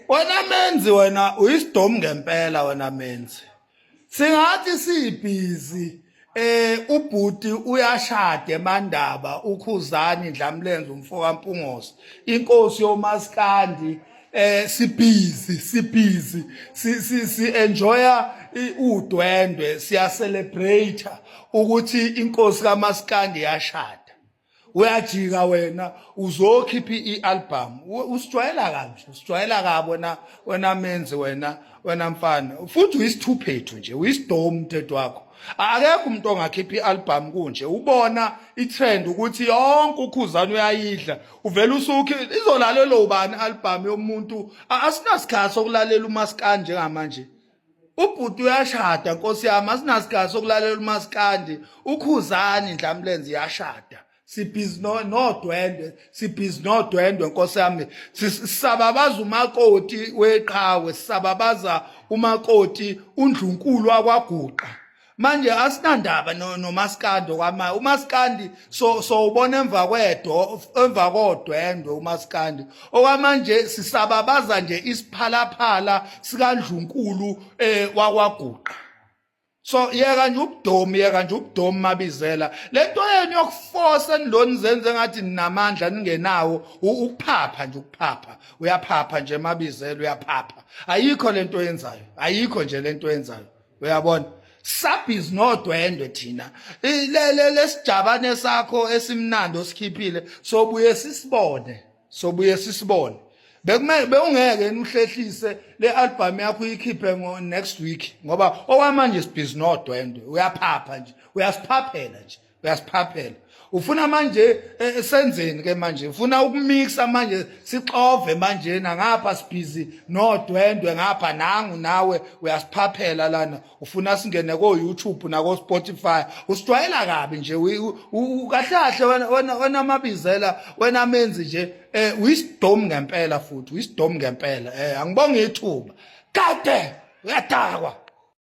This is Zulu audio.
Wena menzi wena uyisidomu ngempela wena menzi. Singathi sibhizi ubhuti uyashada eMandaba uKhuzani Dlamlenze umfoka Mpungose inkosi yoMaskandi sibhizi si enjoya udwendwe siya celebrate ukuthi inkosi kaMaskandi yashada. Uyajika wena uzokhipha ialbum usijwayela kabi wena menzi wena mfana futhi uyisithuphethu nje uyisidomu umthetho wakho akekho umuntu ongakhipha ialbum kunje ubona itrend ukuthi yonke uKhuzani uyayidla uvela usukhi izolalela ubani album yomuntu asinasikhathi sokulalela uMaskandi njengamanje ubhuti uyashada nkosi yami asinasikhathi sokulalela uMaskandi uKhuzani Dlamlenze yashada sibhizi nodwendwe nkosi yami sisababaza umakoti weqhawe sisababaza umakoti uNdlunkulu wakwaGuqa manje asinandaba noMaskandi okwamanje uMaskandi so ubona emva kodwendwe uMaskandi okwamanje sisababaza nje isiphalaphala sikaNdlunkulu wakwaGuqa. So yeka nje ubudomu Mabizela lento yenu yokuforce endloni zenze ngathi ninamandla ningenawo ukuphapha uyaphapha nje Mabizela uyaphapha ayikho lento yenzayo lento yenzayo uyabona sabhizi nodwendwe thina lesijabane sakho esimnandi osikhiphile sobuye sisibone beungeke uhlehlise le album yakho uyikhiphe next week ngoba okwamanje sibhizi nodwendwe uyaphapha nje uyasiphaphela ufuna manje senzeni ke manje ufuna ukumixa manje sixove manje ngapha sibhizi nodwendwe ngapha nangu nawe uyasiphaphela lana ufuna singene ko YouTube nako Spotify usijwayela kabi nje kahlahle wena Mabizela wena menzi nje uyisidomu ngempela futhi uyisidomu ngempela angibonge ithuba kade uyadakwa.